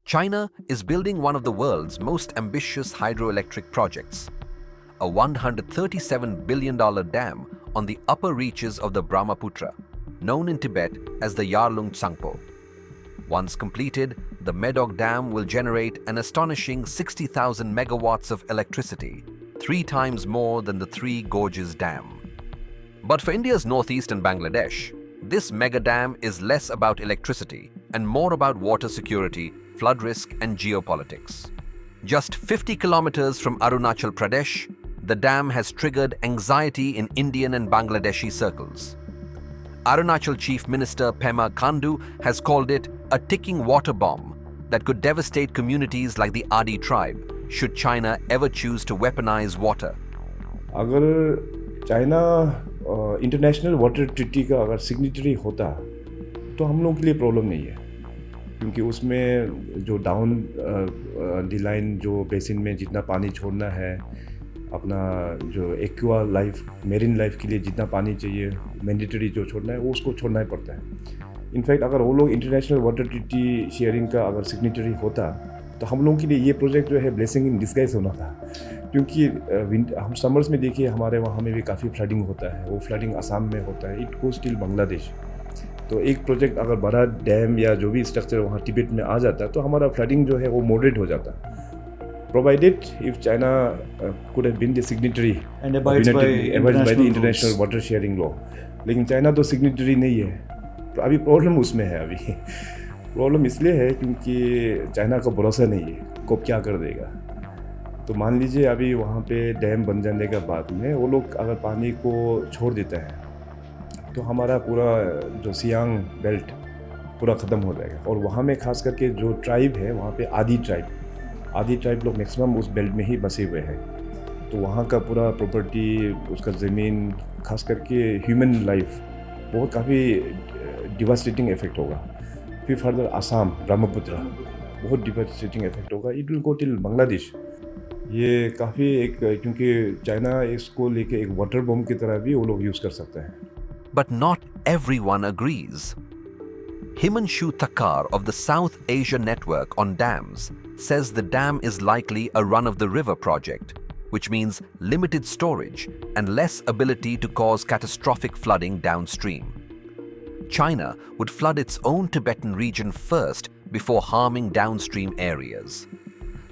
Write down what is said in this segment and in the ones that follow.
China is building one of the world's most ambitious hydroelectric projects, a $137 billion dam on the upper reaches of the Brahmaputra, known in Tibet as the Yarlung Tsangpo. Once completed, the Medog Dam will generate an astonishing 60,000 megawatts of electricity, 3 times more than the Three Gorges Dam. But for India's northeast and Bangladesh, this mega dam is less about electricity and more about water security, flood risk and geopolitics. Just 50 kilometers from Arunachal Pradesh, the dam has triggered anxiety in Indian and Bangladeshi circles. Arunachal Chief Minister Pema Khandu has called it a ticking water bomb that could devastate communities like the Adi tribe should China ever choose to weaponize water. अगर China international water treaty का अगर signatory होता तो हम लोगों के लिए problem नहीं है, क्योंकि उसमें जो डाउन दी लाइन जो बेसिन में जितना पानी छोड़ना है, अपना जो एक्वा लाइफ मेरीन लाइफ के लिए जितना पानी चाहिए मैंडेटरी जो छोड़ना है वो उसको छोड़ना ही पड़ता है। इनफैक्ट अगर वो लोग इंटरनेशनल वाटर ट्रीटी शेयरिंग का अगर सिग्नेटरी होता तो हम लोगों के लिए ये प्रोजेक्ट जो है ब्लेसिंग इन डिस्गाइज होना था, क्योंकि हम समर्स में देखिए हमारे वहाँ में भी काफ़ी फ्लडिंग होता है, वो फ्लडिंग असम में होता है, इट गोज टिल बांग्लादेश। तो एक प्रोजेक्ट अगर बड़ा डैम या जो भी स्ट्रक्चर वहाँ तिब्बत में आ जाता तो हमारा फ्लडिंग जो है वो मॉडरेट हो जाता, provided if China could have been the signatory and abides by the international water sharing law. लेकिन चाइना तो सिग्नेटरी नहीं है, तो अभी प्रॉब्लम उसमें है। अभी प्रॉब्लम इसलिए है क्योंकि चाइना का भरोसा नहीं है कब क्या कर देगा। तो मान लीजिए अभी वहाँ पे डैम बन जाने के बाद में वो लोग अगर पानी को छोड़ देता है तो हमारा पूरा जो सियांग बेल्ट पूरा ख़त्म हो जाएगा। और वहाँ में खास करके जो ट्राइब है वहाँ पे आदि ट्राइब लोग मैक्सिमम उस बेल्ट में ही बसे हुए हैं, तो वहाँ का पूरा प्रॉपर्टी, उसका ज़मीन, खास करके ह्यूमन लाइफ बहुत काफ़ी डिवास्टेटिंग इफेक्ट होगा। फिर फर्दर आसाम, ब्रह्मपुत्रा बहुत डिवास्टेटिंग इफेक्ट होगा। It will go till Bangladesh. ये काफ़ी एक, क्योंकि चाइना इसको लेके एक वाटर बॉम्ब की तरह भी वो लोग यूज़ कर सकते हैं। But not everyone agrees. Himanshu Thakkar of the South Asia Network on Dams says the dam is likely a run-of-the-river project, which means limited storage and less ability to cause catastrophic flooding downstream. China would flood its own Tibetan region first before harming downstream areas.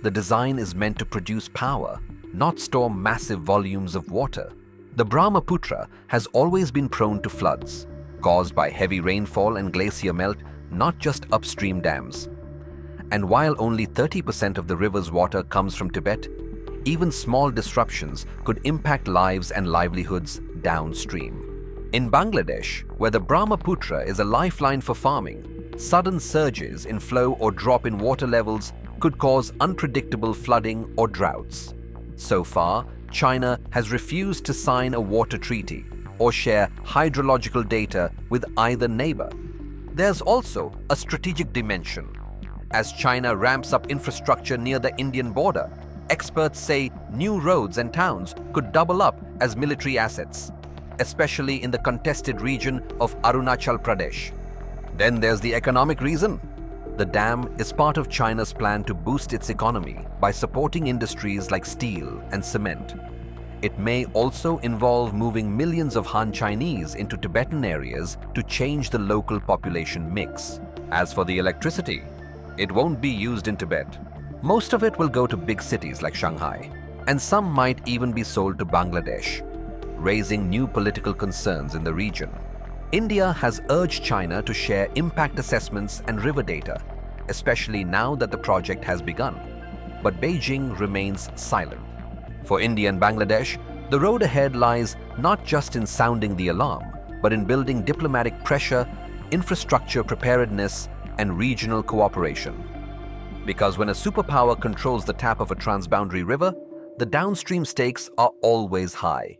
The design is meant to produce power, not store massive volumes of water. The Brahmaputra has always been prone to floods, caused by heavy rainfall and glacier melt, not just upstream dams. And while only 30% of the river's water comes from Tibet, even small disruptions could impact lives and livelihoods downstream. In Bangladesh, where the Brahmaputra is a lifeline for farming, sudden surges in flow or drop in water levels could cause unpredictable flooding or droughts. So far, China has refused to sign a water treaty or share hydrological data with either neighbor. There's also a strategic dimension. As China ramps up infrastructure near the Indian border, experts say new roads and towns could double up as military assets, especially in the contested region of Arunachal Pradesh. Then there's the economic reason. The dam is part of China's plan to boost its economy by supporting industries like steel and cement. It may also involve moving millions of Han Chinese into Tibetan areas to change the local population mix. As for the electricity, it won't be used in Tibet. Most of it will go to big cities like Shanghai, and some might even be sold to Bangladesh, raising new political concerns in the region. India has urged China to share impact assessments and river data, especially now that the project has begun. But Beijing remains silent. For India and Bangladesh, the road ahead lies not just in sounding the alarm, but in building diplomatic pressure, infrastructure preparedness, and regional cooperation. Because when a superpower controls the tap of a transboundary river, the downstream stakes are always high.